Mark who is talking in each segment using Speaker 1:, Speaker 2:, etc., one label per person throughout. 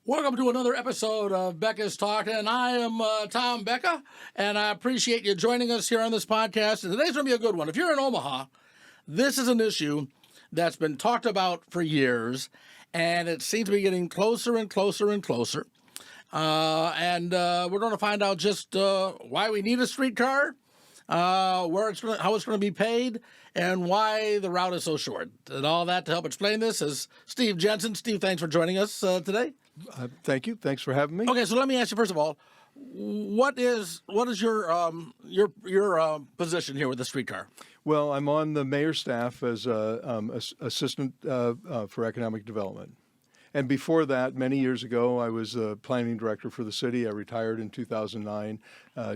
Speaker 1: Welcome to another episode of Becca's Talk, and I am Tom Becca, and I appreciate you joining us here on this podcast. And today's going to be a good one. If you're in Omaha, this is an issue that's been talked about for years, and it seems to be getting closer and closer and closer. And we're going to find out just why we need a streetcar, how it's going to be paid, and why the route is so short. And all that to help explain this is Steve Jensen. Steve, thanks for joining us today.
Speaker 2: Thank you. Thanks for having me.
Speaker 1: Okay, so let me ask you first of all, what is your position here with the streetcar?
Speaker 2: Well, I'm on the mayor's staff as assistant for economic development. And before that, many years ago, I was the planning director for the city. I retired in 2009,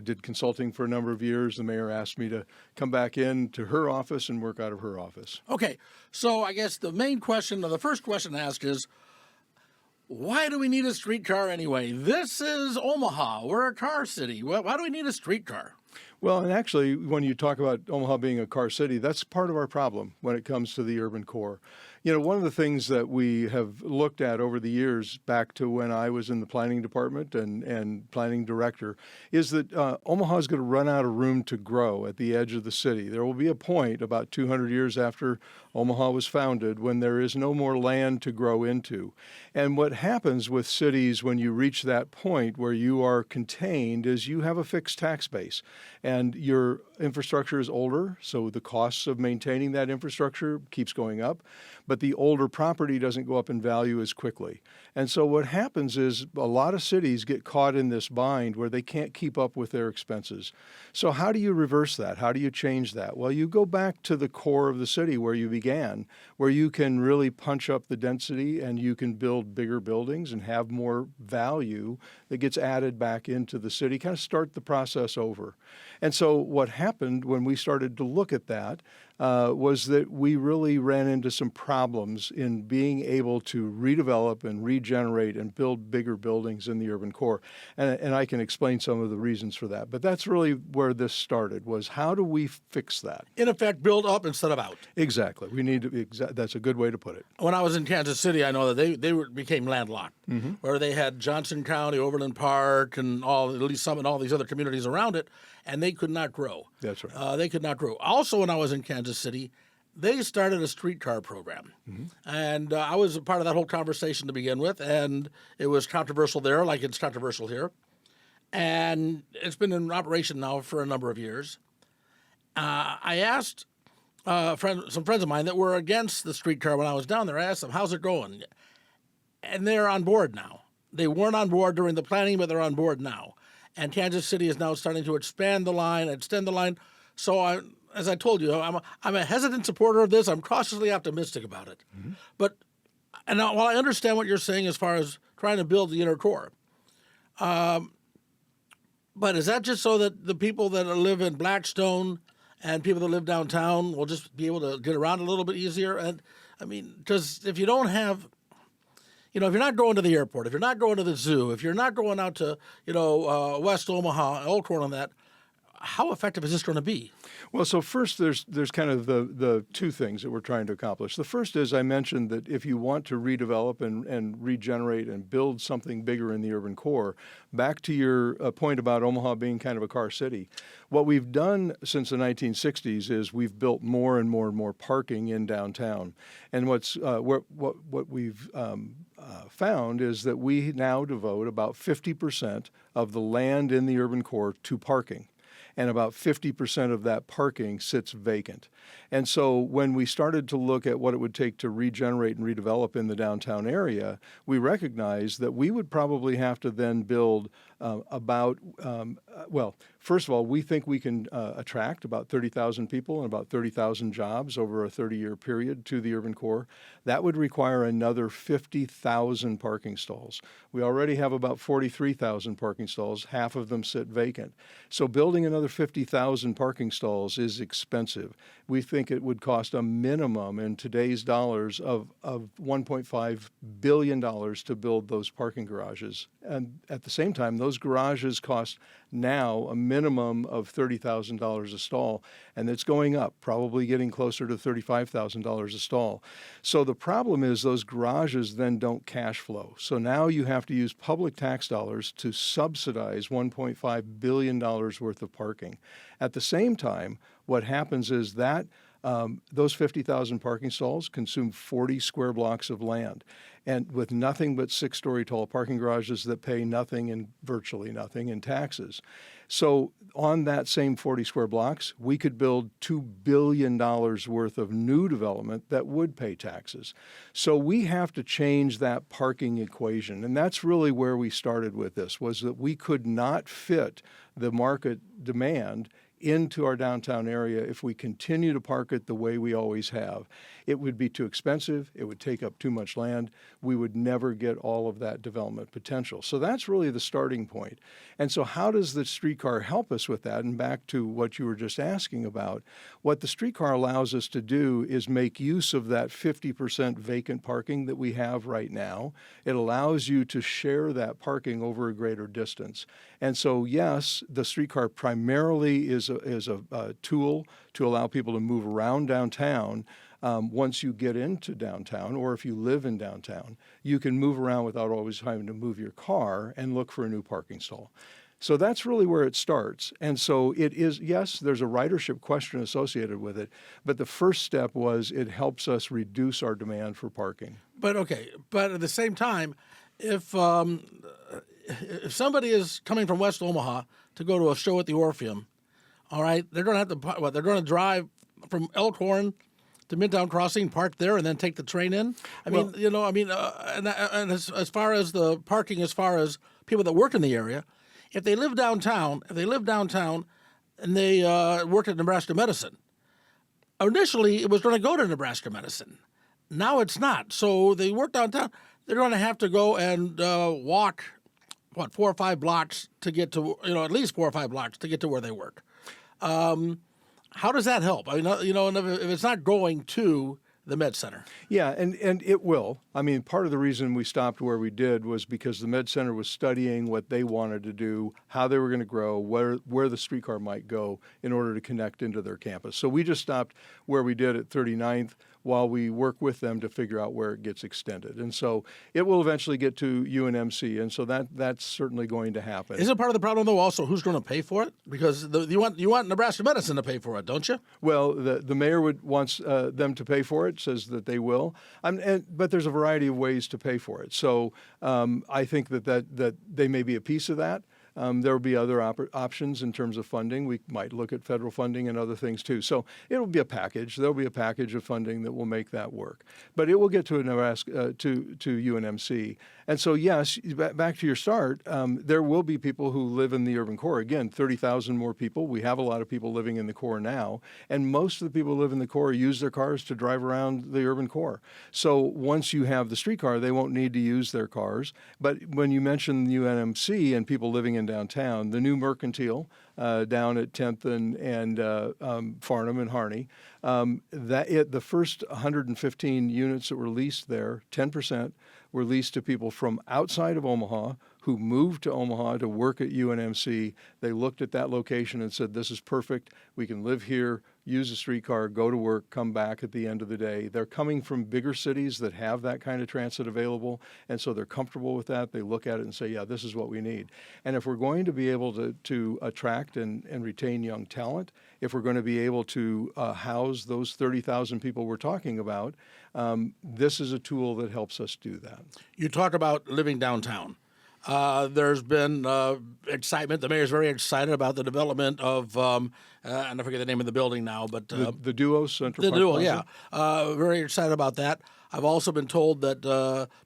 Speaker 2: did consulting for a number of years. The mayor asked me to come back in to her office and work out of her office.
Speaker 1: Okay, so I guess the main question, or the first question to ask is, why do we need a streetcar anyway? This is Omaha. We're a car city. Why do we need a streetcar?
Speaker 2: Well, and actually, when you talk about Omaha being a car city, that's part of our problem when it comes to the urban core. You know, one of the things that we have looked at over the years, back to when I was in the planning department and planning director, is that Omaha is going to run out of room to grow at the edge of the city. There will be a point about 200 years after Omaha was founded when there is no more land to grow into. And what happens with cities when you reach that point where you are contained is you have a fixed tax base. And your infrastructure is older, so the costs of maintaining that infrastructure keeps going up, but the older property doesn't go up in value as quickly. And so what happens is a lot of cities get caught in this bind where they can't keep up with their expenses. So how do you reverse that? How do you change that? Well, you go back to the core of the city where you began, where you can really punch up the density and you can build bigger buildings and have more value that gets added back into the city, kind of start the process over. And so what happened when we started to look at that was that we really ran into some problems in being able to redevelop and regenerate and build bigger buildings in the urban core. And I can explain some of the reasons for that. But that's really where this started, was how do we fix that?
Speaker 1: In effect, build up instead of out.
Speaker 2: Exactly. We need to. That's a good way to put it.
Speaker 1: When I was in Kansas City, I know that they became landlocked, where they had Johnson County, Overland Park, and at least some and all these other communities around it, and they could not grow.
Speaker 2: That's right.
Speaker 1: They could not grow. Also, when I was in Kansas City, they started a streetcar program. And I was a part of that whole conversation to begin with, and it was controversial there, like it's controversial here. And it's been in operation now for a number of years. I asked some friends of mine that were against the streetcar when I was down there, I asked them, how's it going? And they're on board now. They weren't on board during the planning, but they're on board now. And Kansas City is now starting to extend the line. So as I told you, I'm a hesitant supporter of this. I'm cautiously optimistic about it. But while I understand what you're saying as far as trying to build the inner core, but is that just so that the people that live in Blackstone and people that live downtown will just be able to get around a little bit easier? And I mean, because if you don't have, if you're not going to the airport, if you're not going to the zoo, if you're not going out to, West Omaha, Elkhorn and that, how effective is this going to be?
Speaker 2: Well, so first there's kind of the two things that we're trying to accomplish. The first is I mentioned that if you want to redevelop and regenerate and build something bigger in the urban core, back to your point about Omaha being kind of a car city, what we've done since the 1960s is we've built more and more and more parking in downtown. And what we've found is that we now devote about 50% of the land in the urban core to parking. And about 50% of that parking sits vacant. And so when we started to look at what it would take to regenerate and redevelop in the downtown area, we recognized that we would probably have to then build first of all, we think we can attract about 30,000 people and about 30,000 jobs over a 30-year period to the urban core. That would require another 50,000 parking stalls. We already have about 43,000 parking stalls. Half of them sit vacant. So building another another 50,000 parking stalls is expensive. We think it would cost a minimum in today's dollars of $1.5 billion to build those parking garages. And at the same time, those garages cost now a minimum of $30,000 a stall, and it's going up, probably getting closer to $35,000 a stall. So the problem is those garages then don't cash flow. So now you have to use public tax dollars to subsidize $1.5 billion worth of parking. At the same time, what happens is that those 50,000 parking stalls consume 40 square blocks of land, and with nothing but 6-story tall parking garages that pay nothing and virtually nothing in taxes. So on that same 40 square blocks, we could build $2 billion worth of new development that would pay taxes. So we have to change that parking equation. And that's really where we started with this, was that we could not fit the market demand into our downtown area if we continue to park it the way we always have. It would be too expensive. It would take up too much land. We would never get all of that development potential. So that's really the starting point. And so how does the streetcar help us with that? And back to what you were just asking about, what the streetcar allows us to do is make use of that 50% vacant parking that we have right now. It allows you to share that parking over a greater distance. And so, yes, the streetcar primarily is a tool to allow people to move around downtown. Once you get into downtown, or if you live in downtown, you can move around without always having to move your car and look for a new parking stall. So that's really where it starts. And so it is, yes, there's a ridership question associated with it, but the first step was it helps us reduce our demand for parking.
Speaker 1: But at the same time, if somebody is coming from West Omaha to go to a show at the Orpheum, all right, they're going to have to they're going to drive from Elkhorn to Midtown Crossing, park there, and then take the train in. And as far as the parking, as far as people that work in the area, if they live downtown, and they work at Nebraska Medicine, initially it was going to go to Nebraska Medicine. Now it's not. So they work downtown. They're going to have to go and walk, 4 or 5 blocks to get to, at least 4 or 5 blocks to get to where they work. How does that help? I mean, if it's not going to the Med Center.
Speaker 2: Yeah, and it will. I mean, part of the reason we stopped where we did was because the Med Center was studying what they wanted to do, how they were going to grow, where the streetcar might go in order to connect into their campus. So we just stopped where we did at 39th while we work with them to figure out where it gets extended. And so it will eventually get to UNMC, and so that's certainly going to happen.
Speaker 1: Isn't part of the problem, though, also who's going to pay for it? Because you want Nebraska Medicine to pay for it, don't you?
Speaker 2: Well, the mayor wants them to pay for it, says that they will. But there's a variety of ways to pay for it. So I think that they may be a piece of that. There will be other options in terms of funding. We might look at federal funding and other things too. So it will be a package. There will be a package of funding that will make that work. But it will get to Nebraska to UNMC. And so yes, back to your start, there will be people who live in the urban core. Again, 30,000 more people. We have a lot of people living in the core now, and most of the people who live in the core use their cars to drive around the urban core. So once you have the streetcar, they won't need to use their cars. But when you mention UNMC and people living in downtown, the new Mercantile down at 10th and Farnham and Harney, the first 115 units that were leased there, 10%, were leased to people from outside of Omaha who moved to Omaha to work at UNMC. They looked at that location and said, this is perfect. We can live here, use a streetcar, go to work, come back at the end of the day. They're coming from bigger cities that have that kind of transit available, and so they're comfortable with that. They look at it and say, yeah, this is what we need. And if we're going to be able to attract and retain young talent, if we're going to be able to house those 30,000 people we're talking about, this is a tool that helps us do that.
Speaker 1: You talk about living downtown. There's been excitement. The mayor's very excited about the development of, and I forget the name of the building now, but
Speaker 2: the Duo Central
Speaker 1: the
Speaker 2: Park
Speaker 1: Duo,
Speaker 2: Plaza?
Speaker 1: yeah. Very excited about that. I've also been told that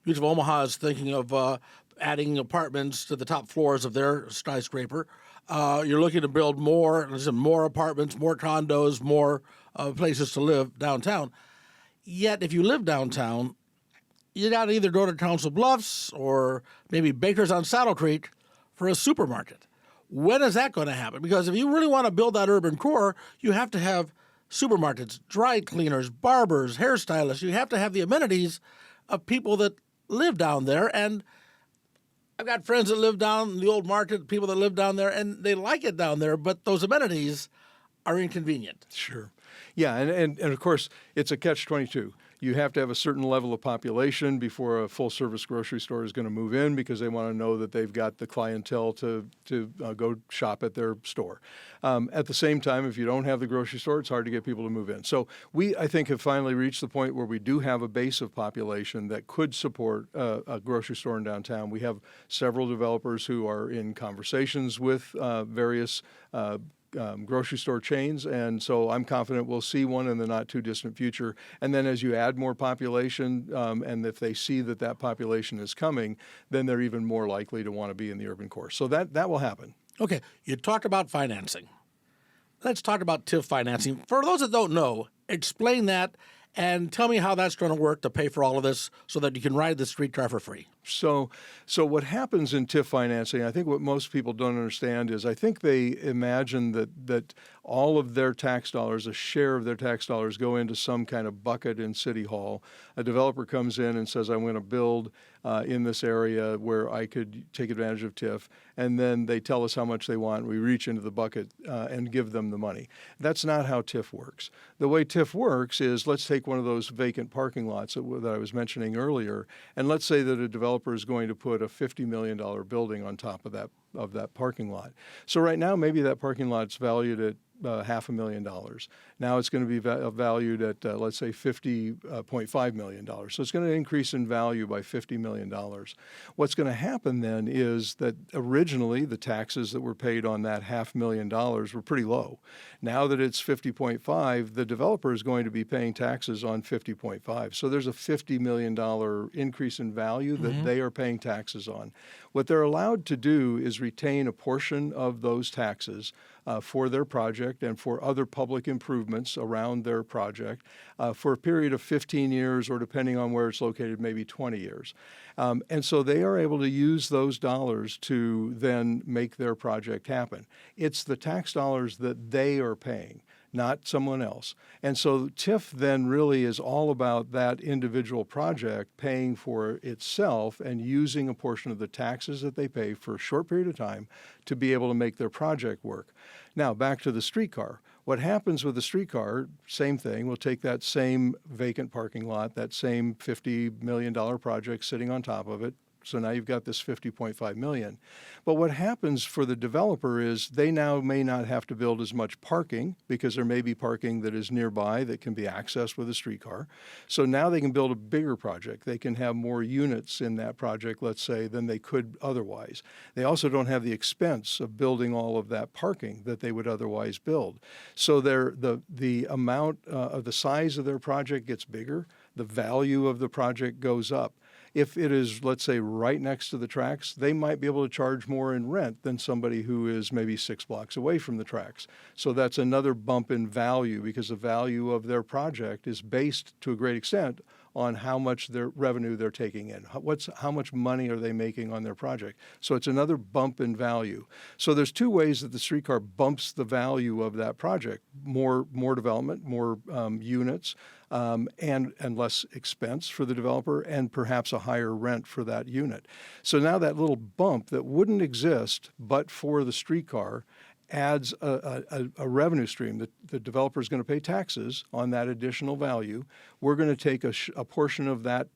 Speaker 1: City of Omaha is thinking of adding apartments to the top floors of their skyscraper. You're looking to build more apartments, more condos, more places to live downtown. Yet, if you live downtown, you got to either go to Council Bluffs or maybe Baker's on Saddle Creek for a supermarket. When is that going to happen? Because if you really want to build that urban core, you have to have supermarkets, dry cleaners, barbers, hairstylists. You have to have the amenities of people that live down there. And I've got friends that live down in the old market, people that live down there, and they like it down there, but those amenities are inconvenient.
Speaker 2: Sure. Yeah, and of course, it's a catch-22. You have to have a certain level of population before a full-service grocery store is going to move in because they want to know that they've got the clientele to go shop at their store. At the same time, if you don't have the grocery store, it's hard to get people to move in. So we, I think, have finally reached the point where we do have a base of population that could support a grocery store in downtown. We have several developers who are in conversations with various grocery store chains, and so I'm confident we'll see one in the not too distant future. And then as you add more population, and if they see that that population is coming, then they're even more likely to want to be in the urban core. So that will happen.
Speaker 1: Okay, you talked about financing. Let's talk about TIF financing. For those that don't know, explain that and tell me how that's going to work to pay for all of this so that you can ride the streetcar for free.
Speaker 2: So what happens in TIF financing, I think what most people don't understand is I think they imagine that all of their tax dollars, a share of their tax dollars, go into some kind of bucket in City Hall. A developer comes in and says, I'm going to build in this area where I could take advantage of TIF, and then they tell us how much they want. We reach into the bucket and give them the money. That's not how TIF works. The way TIF works is, let's take one of those vacant parking lots that I was mentioning earlier, and let's say that a developer is going to put a $50 million building on top of that parking lot. So right now, maybe that parking lot's valued at $500,000. Now it's going to be valued at, let's say, $50.5 million. So it's going to increase in value by $50 million. What's going to happen then is that originally the taxes that were paid on that $500,000 were pretty low. Now that it's 50.5, the developer is going to be paying taxes on 50.5. So there's a $50 million increase in value that they are paying taxes on. What they're allowed to do is retain a portion of those taxes for their project and for other public improvements around their project for a period of 15 years, or depending on where it's located, maybe 20 years. And so they are able to use those dollars to then make their project happen. It's the tax dollars that they are paying, not someone else. And so TIF then really is all about that individual project paying for itself and using a portion of the taxes that they pay for a short period of time to be able to make their project work. Now, back to the streetcar. What happens with the streetcar, same thing. We'll take that same vacant parking lot, that same $50 million project sitting on top of it. So now you've got this $50.5 million. But what happens for the developer is they now may not have to build as much parking because there may be parking that is nearby that can be accessed with a streetcar. So now they can build a bigger project. They can have more units in that project, let's say, than they could otherwise. They also don't have the expense of building all of that parking that they would otherwise build. So the amount of the size of their project gets bigger. The value of the project goes up. If it is, let's say, right next to the tracks, they might be able to charge more in rent than somebody who is maybe 6 blocks away from the tracks. So that's another bump in value because the value of their project is based to a great extent on how much their revenue they're taking in. How much money are they making on their project? So it's another bump in value. So there's two ways that the streetcar bumps the value of that project: more development, more units, and less expense for the developer, and perhaps a higher rent for that unit. So now that little bump that wouldn't exist but for the streetcar adds a revenue stream. The developer is going to pay taxes on that additional value. We're going to take a portion of that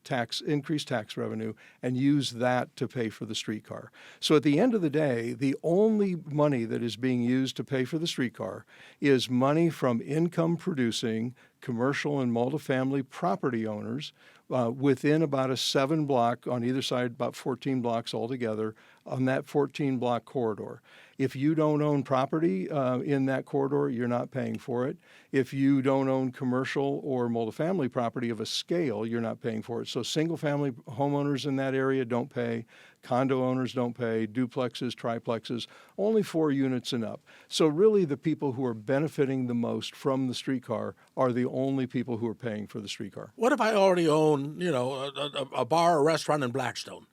Speaker 2: increased tax revenue and use that to pay for the streetcar. So at the end of the day, the only money that is being used to pay for the streetcar is money from income-producing commercial and multifamily property owners within about a 7-block, on either side, about 14 blocks altogether, on that 14-block corridor. If you don't own property in that corridor, you're not paying for it. If you don't own commercial or multifamily property of a scale, you're not paying for it. So single-family homeowners in that area don't pay. Condo owners don't pay. Duplexes, triplexes, only 4 units and up. So really the people who are benefiting the most from the streetcar are the only people who are paying for the streetcar.
Speaker 1: What if I already own, a bar or restaurant in Blackstone?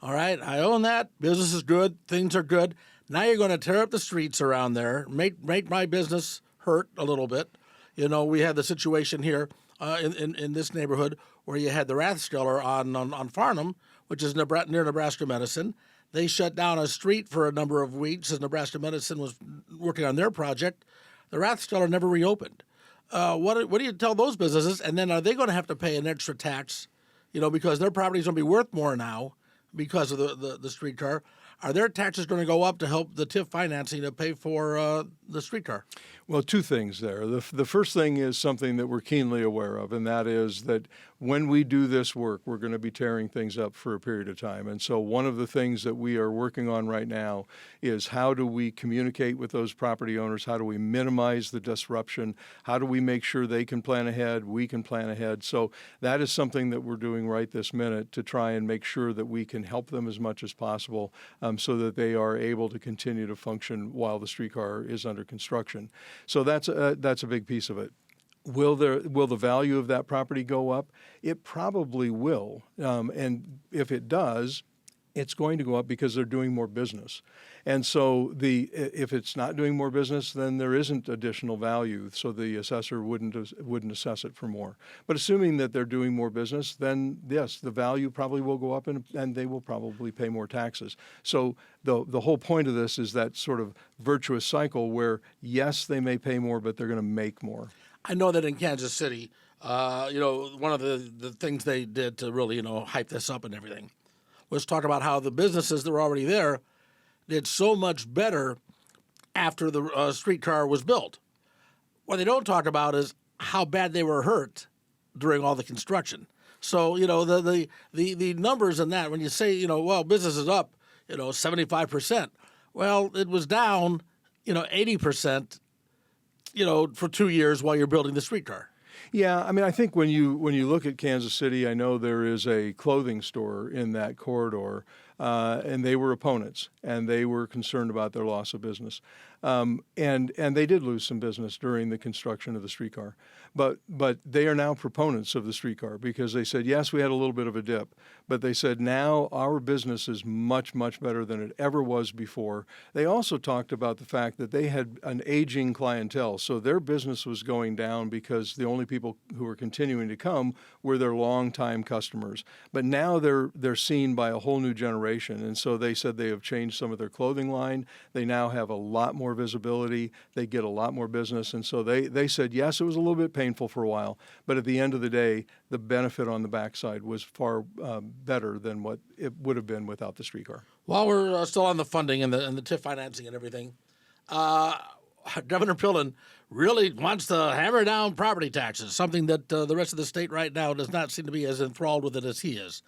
Speaker 1: All right, I own that. Business is good. Things are good. Now you're going to tear up the streets around there, make my business hurt a little bit. You know, we had the situation here in this neighborhood where you had the Rathsteller on Farnham, which is near Nebraska Medicine. They shut down a street for a number of weeks as Nebraska Medicine was working on their project. The Rathsteller never reopened. What do you tell those businesses? And then are they going to have to pay an extra tax, you know, because their property's going to be worth more now because of the streetcar? Are their taxes going to go up to help the TIF financing to pay for the streetcar?
Speaker 2: Well, two things there. The first thing is something that we're keenly aware of, and that is that when we do this work, we're going to be tearing things up for a period of time. And so one of the things that we are working on right now is how do we communicate with those property owners? How do we minimize the disruption? How do we make sure they can plan ahead, we can plan ahead? So that is something that we're doing right this minute to try and make sure that we can help them as much as possible so that they are able to continue to function while the streetcar is under construction. So that's a big piece of it. Will the value of that property go up? It probably will, and if it does, it's going to go up because they're doing more business. And so if it's not doing more business, then there isn't additional value. So the assessor wouldn't assess it for more. But assuming that they're doing more business, then yes, the value probably will go up, and they will probably pay more taxes. So the whole point of this is that sort of virtuous cycle where yes, they may pay more, but they're going to make more.
Speaker 1: I know that in Kansas City, you know, one of the things they did to really, you know, hype this up and everything was talk about how the businesses that were already there did so much better after the streetcar was built. What they don't talk about is how bad they were hurt during all the construction. So, you know, the numbers in that, when you say, you know, well, business is up, you know, 75%. Well, it was down, you know, 80%, you know, for 2 years while you're building the streetcar.
Speaker 2: Yeah, I mean, I think when you look at Kansas City, I know there is a clothing store in that corridor, and they were opponents, and they were concerned about their loss of business, and they did lose some business during the construction of the streetcar, but they are now proponents of the streetcar because they said yes, we had a little bit of a dip, but they said now our business is much better than it ever was before. They also talked about the fact that they had an aging clientele, so their business was going down because the only people who were continuing to come were their longtime customers. But now they're seen by a whole new generation, and so they said they have changed some of their clothing line. They now have a lot more visibility. They get a lot more business, and so they said yes, it was a little bit painful for a while, but at the end of the day, the benefit on the backside was far better than what it would have been without the streetcar.
Speaker 1: While we're still on the funding and the TIF financing and everything, Governor Pillen really wants to hammer down property taxes, something that the rest of the state right now does not seem to be as enthralled with it as he is.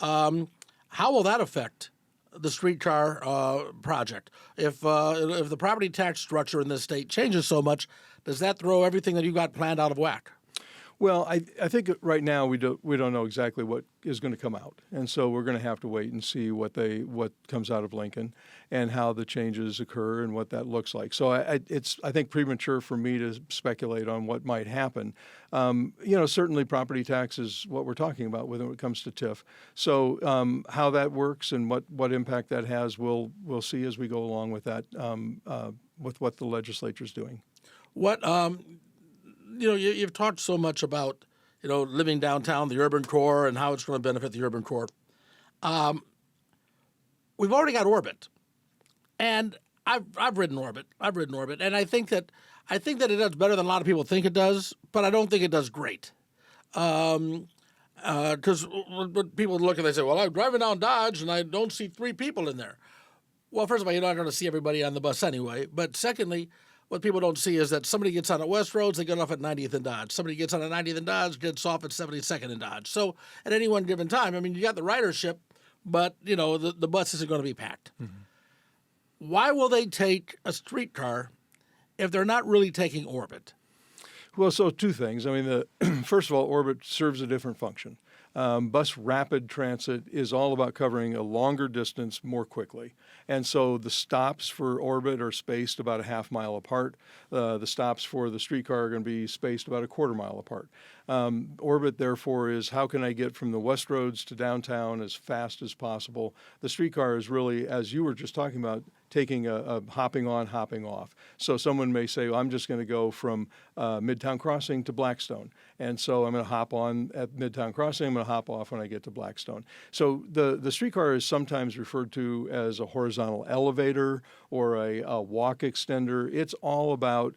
Speaker 1: How will that affect the streetcar project? If the property tax structure in this state changes so much, does that throw everything that you got planned out of whack?
Speaker 2: Well, I think right now we don't know exactly what is going to come out, and so we're going to have to wait and see what comes out of Lincoln and how the changes occur and what that looks like. So it's I think premature for me to speculate on what might happen. You know, certainly property tax is what we're talking about when it comes to TIF. So how that works and what impact that has, we'll see as we go along with that with what the legislature is doing.
Speaker 1: What you know, you've talked so much about, you know, living downtown, the urban core, and how it's going to benefit the urban core. We've already got Orbit, and I've ridden Orbit. And I think that it does better than a lot of people think it does, but I don't think it does great. Because when people look and they say, "Well, I'm driving down Dodge and I don't see 3 people in there." Well, first of all, you're not going to see everybody on the bus anyway. But secondly, what people don't see is that somebody gets on at West Roads, they get off at 90th and Dodge. Somebody gets on at 90th and Dodge, gets off at 72nd and Dodge. So at any one given time, I mean, you got the ridership, but, you know, the bus isn't going to be packed. Mm-hmm. Why will they take a streetcar if they're not really taking Orbit?
Speaker 2: Well, so 2 things. I mean, first of all, Orbit serves a different function. Bus rapid transit is all about covering a longer distance more quickly. And so the stops for Orbit are spaced about a half mile apart. The stops for the streetcar are going to be spaced about a quarter mile apart. Orbit, therefore, is how can I get from the west roads to downtown as fast as possible. The streetcar is really, as you were just talking about, taking a hopping on, hopping off. So someone may say, well, I'm just going to go from Midtown Crossing to Blackstone. And so I'm going to hop on at Midtown Crossing. I'm going to hop off when I get to Blackstone. So the streetcar is sometimes referred to as a horizontal elevator or a walk extender. It's all about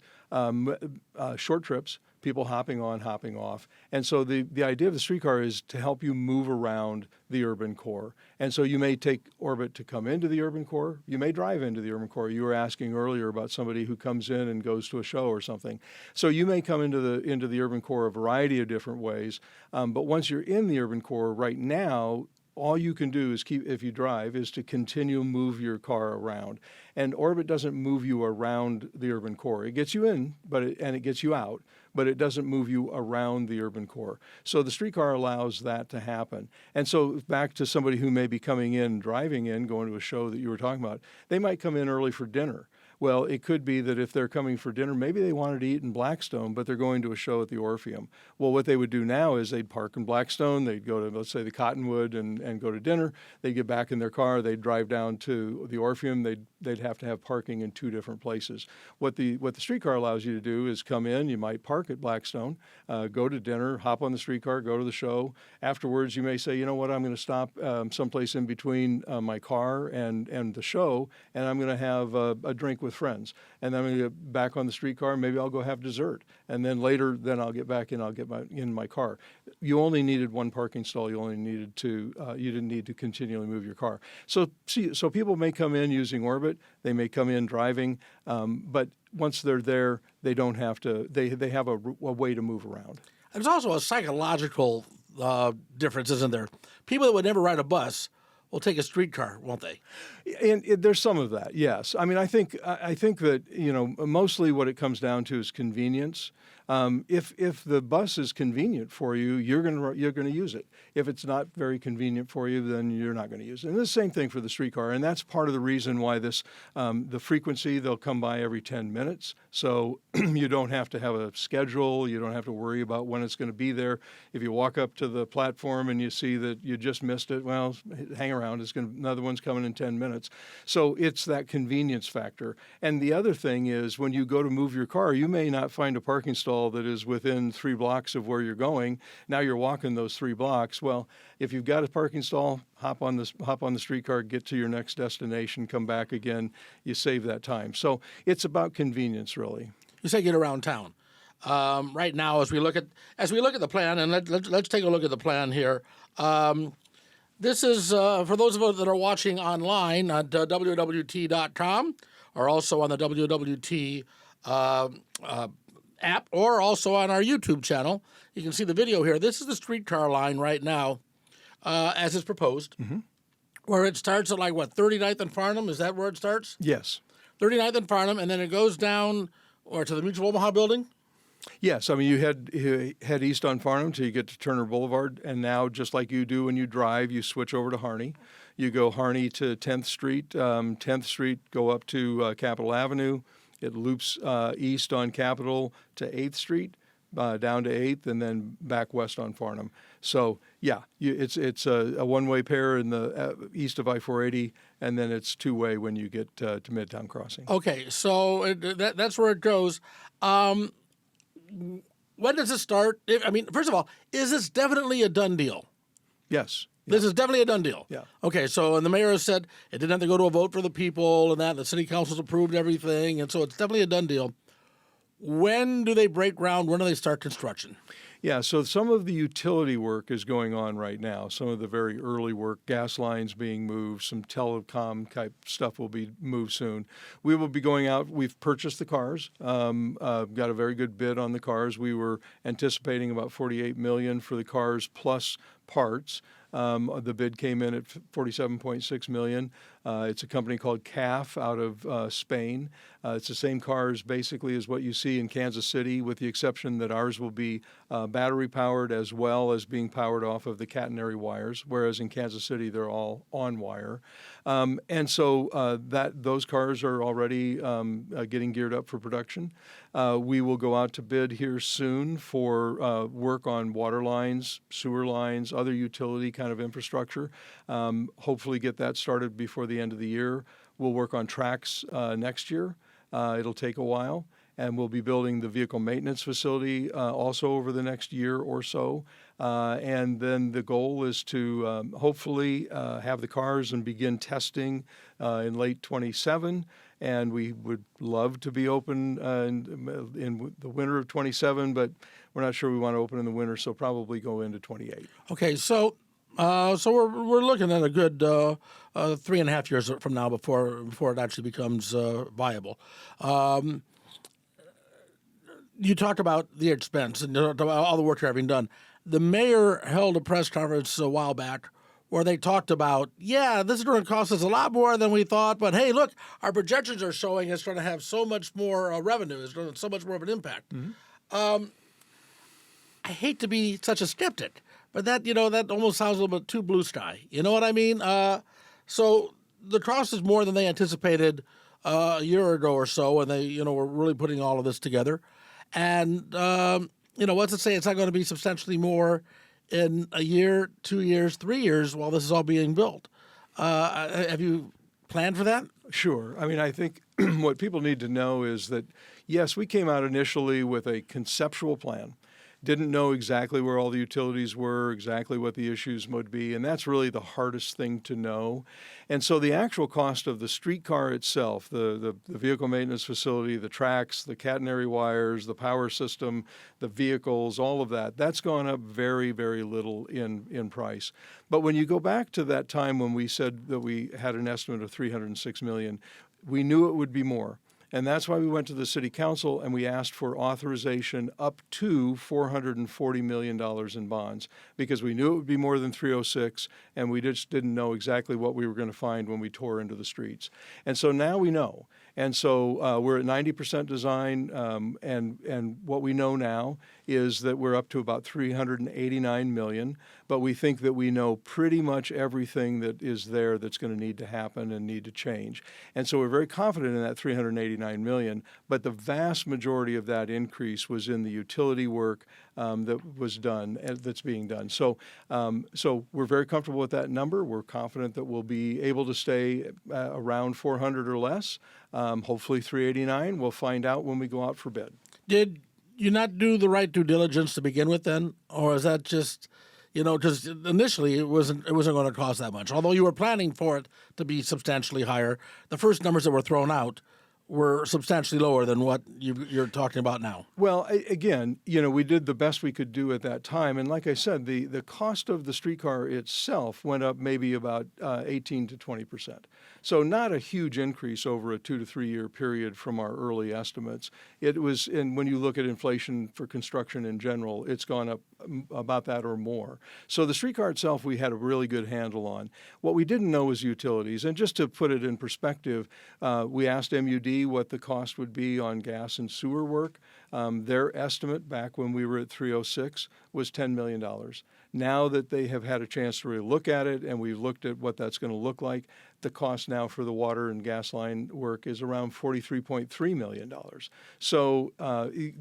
Speaker 2: short trips, people hopping on, hopping off. And so the idea of the streetcar is to help you move around the urban core. And so you may take Orbit to come into the urban core. You may drive into the urban core. You were asking earlier about somebody who comes in and goes to a show or something. So you may come into the urban core a variety of different ways. But once you're in the urban core right now, all you can do is if you drive, is to continue move your car around. And Orbit doesn't move you around the urban core. It gets you in, and it gets you out, but it doesn't move you around the urban core. So the streetcar allows that to happen. And so back to somebody who may be coming in, driving in, going to a show that you were talking about, they might come in early for dinner. Well, it could be that if they're coming for dinner, maybe they wanted to eat in Blackstone, but they're going to a show at the Orpheum. Well, what they would do now is they'd park in Blackstone, they'd go to, let's say, the Cottonwood and go to dinner. They'd get back in their car, they'd drive down to the Orpheum, they'd have to have parking in two different places. What the streetcar allows you to do is come in, you might park at Blackstone, go to dinner, hop on the streetcar, go to the show. Afterwards, you may say, you know what, I'm going to stop someplace in between my car and the show, and I'm going to have a drink with friends. And then I'm going to get back on the streetcar, maybe I'll go have dessert. And then later, I'll get back in, I'll get in my car. You only needed one parking stall, you didn't need to continually move your car. So people may come in using Orbit, they may come in driving, but once they're there, they don't have to, they have a way to move around.
Speaker 1: There's also a psychological difference, isn't there? People that would never ride a bus will take a streetcar, won't they?
Speaker 2: And there's some of that, yes. I mean, I think that mostly what it comes down to is convenience. If the bus is convenient for you, you're gonna use it. If it's not very convenient for you, then you're not going to use it. And the same thing for the streetcar, and that's part of the reason why the frequency, they'll come by every 10 minutes. So you don't have to have a schedule. You don't have to worry about when it's going to be there. If you walk up to the platform and you see that you just missed it, well, hang around. Another one's coming in 10 minutes. So it's that convenience factor. And the other thing is when you go to move your car, you may not find a parking stall that is within 3 blocks of where you're going. Now you're walking those 3 blocks. Well, if you've got a parking stall, hop on the streetcar, get to your next destination, come back again. You save that time. So it's about convenience, really.
Speaker 1: You say get around town. Right now, as we look at the plan, and let's take a look at the plan here. This is for those of us that are watching online at WWT.com, or also on the WWT app, or also on our YouTube channel. You can see the video here. This is the streetcar line right now, as is proposed, where it starts at 39th and Farnham? Is that where it starts?
Speaker 2: Yes.
Speaker 1: 39th and Farnham, and then it goes down or to the Mutual Omaha building?
Speaker 2: Yes, I mean you head east on Farnham till you get to Turner Boulevard, and now just like you do when you drive, you switch over to Harney. You go Harney to 10th Street, 10th Street, go up to Capitol Avenue. It loops east on Capitol to 8th Street, down to 8th, and then back west on Farnham. So yeah, it's a one-way pair in the east of I-480, and then it's two-way when you get to Midtown Crossing.
Speaker 1: Okay, so that's where it goes. When does it start? First of all, is this definitely a done deal?
Speaker 2: Yes.
Speaker 1: This is definitely a done deal.
Speaker 2: Yeah.
Speaker 1: Okay, so and the mayor has said it didn't have to go to a vote for the people and that. The city council's approved everything, and so it's definitely a done deal. When do they break ground? When do they start construction?
Speaker 2: Yeah, so some of the utility work is going on right now. Some of the very early work, gas lines being moved, some telecom type stuff will be moved soon. We will be going out. We've purchased the cars, got a very good bid on the cars. We were anticipating about $48 million for the cars plus parts. The bid came in at $47.6 million. It's a company called CAF out of Spain. It's the same cars basically as what you see in Kansas City, with the exception that ours will be battery powered as well as being powered off of the catenary wires, whereas in Kansas City they're all on wire. And so those cars are already getting geared up for production. We will go out to bid here soon for work on water lines, sewer lines, other utility kind of infrastructure. Hopefully get that started before the end of the year. We'll work on tracks next year. It'll take a while. And we'll be building the vehicle maintenance facility also over the next year or so. And then the goal is to hopefully have the cars and begin testing in late 27. And we would love to be open in the winter of 27, but we're not sure we want to open in the winter, so probably go into 28.
Speaker 1: Okay, so we're looking at a good 3.5 years from now before it actually becomes viable. You talked about the expense and about all the work you're having done. The mayor held a press conference a while back where they talked about, this is going to cost us a lot more than we thought, but hey, look, our projections are showing it's going to have so much more revenue. It's going to have so much more of an impact. Mm-hmm. I hate to be such a skeptic, but that almost sounds a little bit too blue sky. You know what I mean? So the cost is more than they anticipated a year ago or so, and they were really putting all of this together. And, what's it say? It's not going to be substantially more in a year, 2 years, 3 years while this is all being built. Have you planned for that?
Speaker 2: Sure. I mean, I think what people need to know is that, yes, we came out initially with a conceptual plan. Didn't know exactly where all the utilities were, exactly what the issues would be, and that's really the hardest thing to know. And so the actual cost of the streetcar itself, the vehicle maintenance facility, the tracks, the catenary wires, the power system, the vehicles, all of that's gone up very, very little in price. But when you go back to that time when we said that we had an estimate of $306 million, we knew it would be more. And that's why we went to the city council and we asked for authorization up to $440 million in bonds, because we knew it would be more than 306, and we just didn't know exactly what we were going to find when we tore into the streets. And so now we know. And so we're at 90% design, and what we know now is that we're up to about $389 million, but we think that we know pretty much everything that is there that's going to need to happen and need to change. And so we're very confident in that $389 million, but the vast majority of that increase was in the utility work that was done, that's being done. So we're very comfortable with that number. We're confident that we'll be able to stay around 400 or less. Hopefully 389. We'll find out when we go out for bid.
Speaker 1: Did you not do the right due diligence to begin with then? Or is that just, because initially it wasn't going to cost that much. Although you were planning for it to be substantially higher, the first numbers that were thrown out were substantially lower than what you're talking about now.
Speaker 2: Well, again, we did the best we could do at that time. And like I said, the cost of the streetcar itself went up maybe about 18 to 20%. So not a huge increase over a 2 to 3 year period from our early estimates. It was, and when you look at inflation for construction in general, it's gone up about that or more. So the streetcar itself, we had a really good handle on. What we didn't know was utilities. And just to put it in perspective, we asked MUD what the cost would be on gas and sewer work. Their estimate back when we were at 306 was $10 million. Now that they have had a chance to really look at it and we've looked at what that's going to look like, the cost now for the water and gas line work is around $43.3 million. So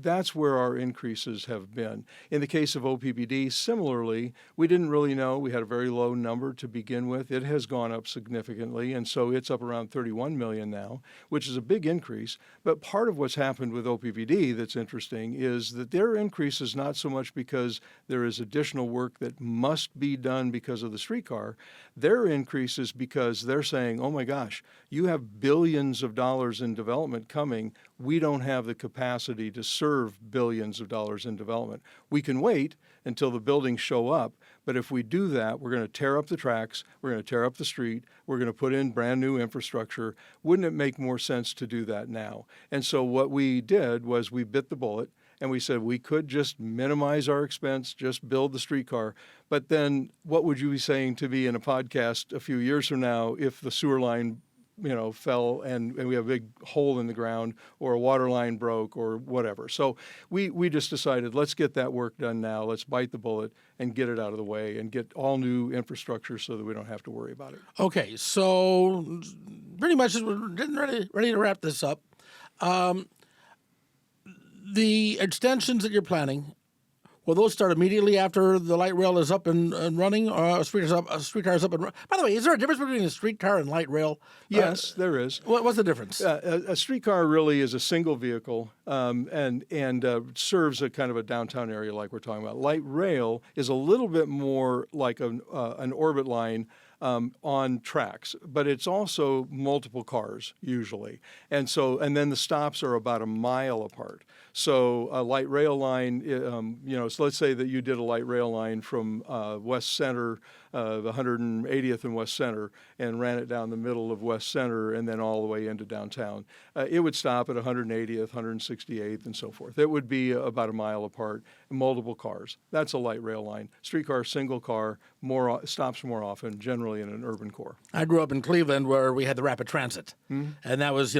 Speaker 2: that's where our increases have been. In the case of OPPD, similarly, we didn't really know. We had a very low number to begin with. It has gone up significantly, and so it's up around $31 million now, which is a big increase. But part of what's happened with OPPD that's interesting is that their increase is not so much because there is additional work that must be done because of the streetcar. Their increase is because they're saying, oh my gosh, you have billions of dollars in development coming. We don't have the capacity to serve billions of dollars in development. We can wait until the buildings show up, but if we do that, we're going to tear up the tracks, we're going to tear up the street, we're going to put in brand new infrastructure. Wouldn't it make more sense to do that now? And so what we did was we bit the bullet and we said we could just minimize our expense, just build the streetcar. But then what would you be saying to me in a podcast a few years from now if the sewer line fell and we have a big hole in the ground, or a water line broke, or whatever? So we just decided, let's get that work done now. Let's bite the bullet and get it out of the way and get all new infrastructure so that we don't have to worry about it.
Speaker 1: Okay, so pretty much we're getting ready to wrap this up. The extensions that you're planning, will those start immediately after the light rail is up and running, or a streetcar is up and running? By the way, is there a difference between a streetcar and light rail?
Speaker 2: Yes, there is.
Speaker 1: What's the difference?
Speaker 2: A streetcar really is a single vehicle and serves a kind of a downtown area like we're talking about. Light rail is a little bit more like an orbit line on tracks, but it's also multiple cars usually. And then the stops are about a mile apart. So a light rail line, so let's say that you did a light rail line from West Center, the 180th and West Center, and ran it down the middle of West Center and then all the way into downtown. It would stop at 180th, 168th, and so forth. It would be about a mile apart, multiple cars. That's a light rail line. Streetcar, single car, stops more often, generally in an urban core.
Speaker 1: I grew up in Cleveland where we had the rapid transit, and that was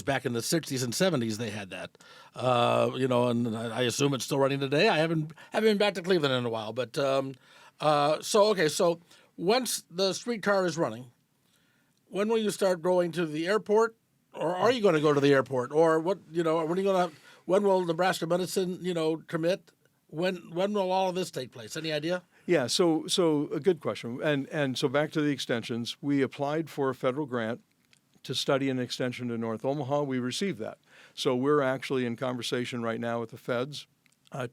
Speaker 1: back in the 60s and 70s. They had that, and I assume it's still running today. I haven't been back to Cleveland in a while, but so once the streetcar is running, when will you start going to the airport, or are you going to go to the airport, or what? When will Nebraska Medicine commit? When will all of this take place? Any idea?
Speaker 2: Yeah, so a good question. And so back to the extensions, we applied for a federal grant to study an extension to North Omaha. We received that. So we're actually in conversation right now with the feds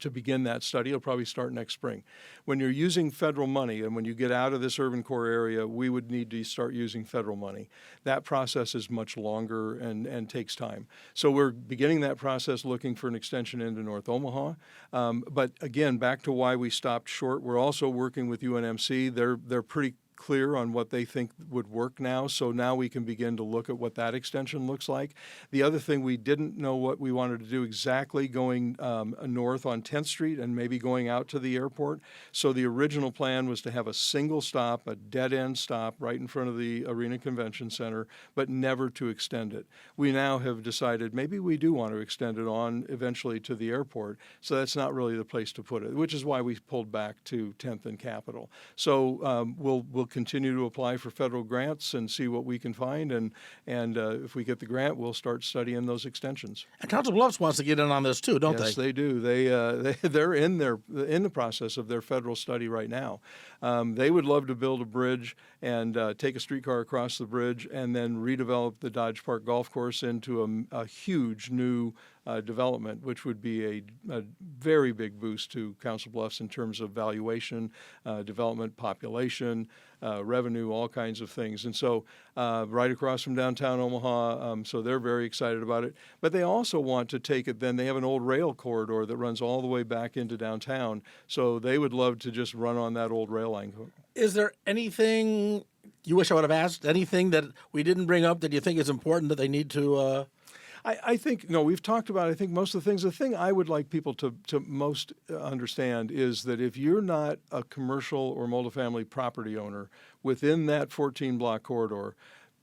Speaker 2: to begin that study. It'll probably start next spring. When you're using federal money, and when you get out of this urban core area, we would need to start using federal money. That process is much longer and takes time. So we're beginning that process, looking for an extension into North Omaha. But again, back to why we stopped short, we're also working with UNMC. They're pretty clear on what they think would work now. So now we can begin to look at what that extension looks like. The other thing, we didn't know what we wanted to do exactly going north on 10th Street and maybe going out to the airport. So the original plan was to have a single stop, a dead-end stop right in front of the Arena Convention Center, but never to extend it. We now have decided maybe we do want to extend it on eventually to the airport. So that's not really the place to put it, which is why we pulled back to 10th and Capitol. So we'll continue to apply for federal grants and see what we can find, and if we get the grant, we'll start studying those extensions.
Speaker 1: And Council Bluffs wants to get in on this too, don't they?
Speaker 2: Yes, they do. They're in the process of their federal study right now. They would love to build a bridge and take a streetcar across the bridge and then redevelop the Dodge Park Golf Course into a huge new development, which would be a very big boost to Council Bluffs in terms of valuation, development, population, revenue, all kinds of things. And so right across from downtown Omaha, so they're very excited about it. But they also want to take it, then they have an old rail corridor that runs all the way back into downtown. So they would love to just run on that old rail line.
Speaker 1: Is there anything you wish I would have asked? Anything that we didn't bring up that you think is important that they need to...
Speaker 2: I think, no, we've talked about, I think, most of the things. The thing I would like people to most understand is that if you're not a commercial or multifamily property owner within that 14-block corridor,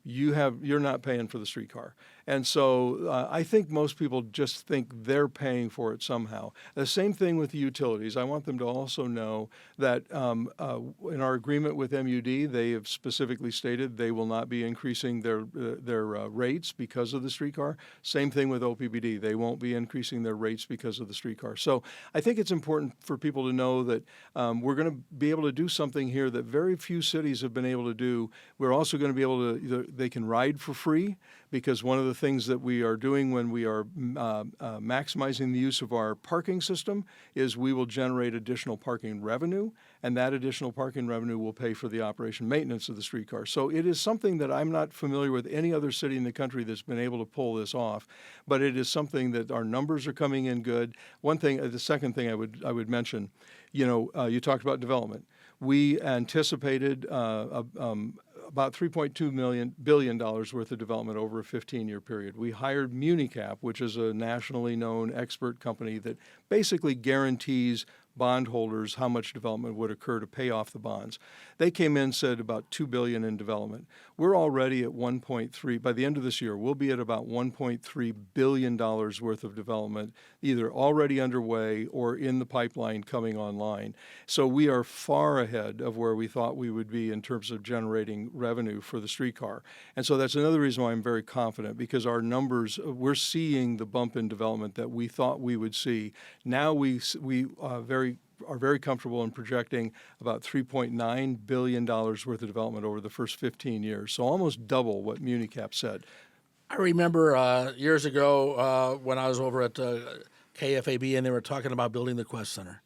Speaker 2: you're not paying for the streetcar. And so I think most people just think they're paying for it somehow. The same thing with the utilities. I want them to also know that in our agreement with MUD, they have specifically stated they will not be increasing their rates because of the streetcar. Same thing with OPBD. They won't be increasing their rates because of the streetcar. So I think it's important for people to know that we're going to be able to do something here that very few cities have been able to do. We're also going to be able to, they can ride for free, because one of the things that we are doing when we are maximizing the use of our parking system is we will generate additional parking revenue, and that additional parking revenue will pay for the operation maintenance of the streetcar. So it is something that I'm not familiar with any other city in the country that's been able to pull this off, but it is something that our numbers are coming in good. One thing, the second thing I would mention, you talked about development. We anticipated about $3.2 billion worth of development over a 15-year period. We hired MuniCap, which is a nationally known expert company that basically guarantees bondholders how much development would occur to pay off the bonds. They came in, said about $2 billion in development. We're already at 1.3. By the end of this year, we'll be at about $1.3 billion worth of development, either already underway or in the pipeline coming online. So we are far ahead of where we thought we would be in terms of generating revenue for the streetcar. And so that's another reason why I'm very confident, because our numbers, we're seeing the bump in development that we thought we would see. Now we are very comfortable in projecting about $3.9 billion worth of development over the first 15 years, so almost double what MuniCap said.
Speaker 1: I remember years ago when I was over at KFAB and they were talking about building the Quest Center.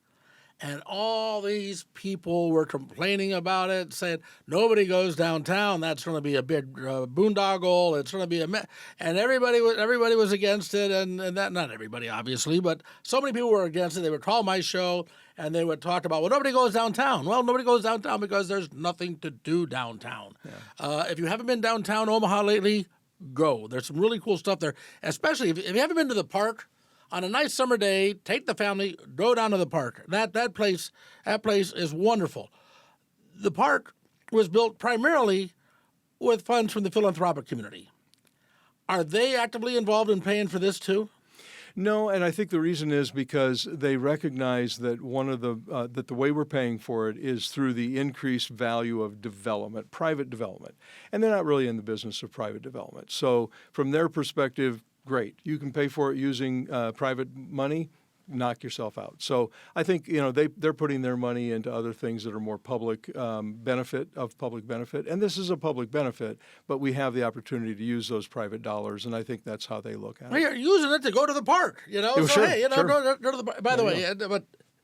Speaker 1: And all these people were complaining about it, saying, nobody goes downtown. That's going to be a big boondoggle. It's going to be a mess. And everybody was against it. And that, not everybody, obviously, but so many people were against it. They would call my show and they would talk about, well, nobody goes downtown. Well, nobody goes downtown because there's nothing to do downtown. Yeah. If you haven't been downtown Omaha lately, go. There's some really cool stuff there, especially if you haven't been to the park. On a nice summer day, take the family, go down to the park. That place is wonderful. The park was built primarily with funds from the philanthropic community. Are they actively involved in paying for this too?
Speaker 2: No, and I think the reason is because they recognize that that the way we're paying for it is through the increased value of development, private development, and they're not really in the business of private development. So from their perspective, great. You can pay for it using private money, knock yourself out. So I think they're putting their money into other things that are more public benefit, and this is a public benefit, but we have the opportunity to use those private dollars, and I think that's how they look at it.
Speaker 1: Well, you're using it to go to the park,
Speaker 2: Yeah,
Speaker 1: so
Speaker 2: sure,
Speaker 1: hey,
Speaker 2: sure.
Speaker 1: Go to the park. By the way, but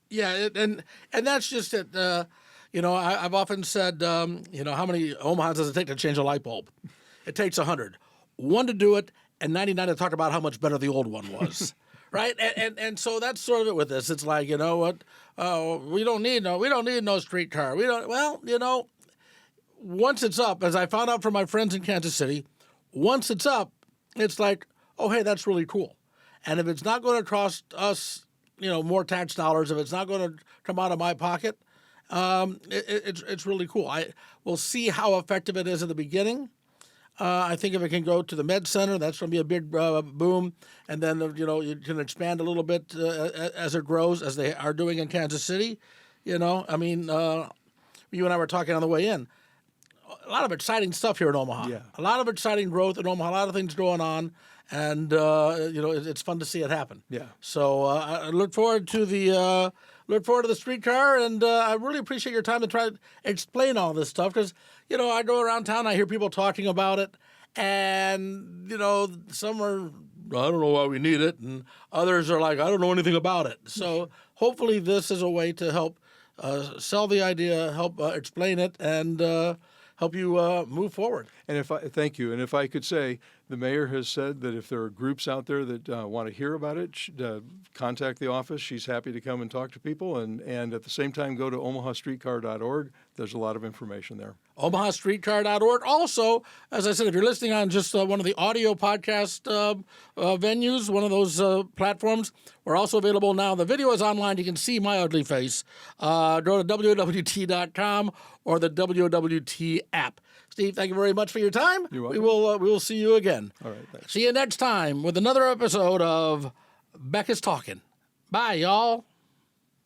Speaker 1: yeah, and that's just it. I've often said, how many Omahans does it take to change a light bulb? It takes 100. 1 to do it, and 99 to talk about how much better the old one was, right? And so that's sort of it with this. It's like, you know what? We don't need no streetcar. Once it's up, as I found out from my friends in Kansas City, once it's up, it's like, oh, hey, that's really cool. And if it's not going to cost us, more tax dollars, if it's not going to come out of my pocket, it's really cool. We'll see how effective it is at the beginning. I think if it can go to the Med Center, that's going to be a big boom. And then, you can expand a little bit as it grows, as they are doing in Kansas City. You and I were talking on the way in. A lot of exciting stuff here in Omaha.
Speaker 2: Yeah.
Speaker 1: A lot of exciting growth in Omaha, a lot of things going on. And, it's fun to see it happen.
Speaker 2: Yeah.
Speaker 1: So I look forward to the streetcar, and I really appreciate your time to try to explain all this stuff because, I go around town, I hear people talking about it, and, some are, I don't know why we need it, and others are like, I don't know anything about it. So hopefully this is a way to help sell the idea, help explain it, and help you move forward.
Speaker 2: And thank you. And if I could say, the mayor has said that if there are groups out there that want to hear about it, contact the office. She's happy to come and talk to people. And at the same time, go to omahastreetcar.org. There's a lot of information there.
Speaker 1: omahastreetcar.org. Also, as I said, if you're listening on just one of the audio podcast venues, one of those platforms, we're also available now. The video is online. You can see my ugly face. Go to WOWT.com or the WOWT app. Steve, thank you very much for your time.
Speaker 2: You're welcome.
Speaker 1: We will see you again.
Speaker 2: All right, thanks.
Speaker 1: See you next time with another episode of Beck is Talking. Bye, y'all.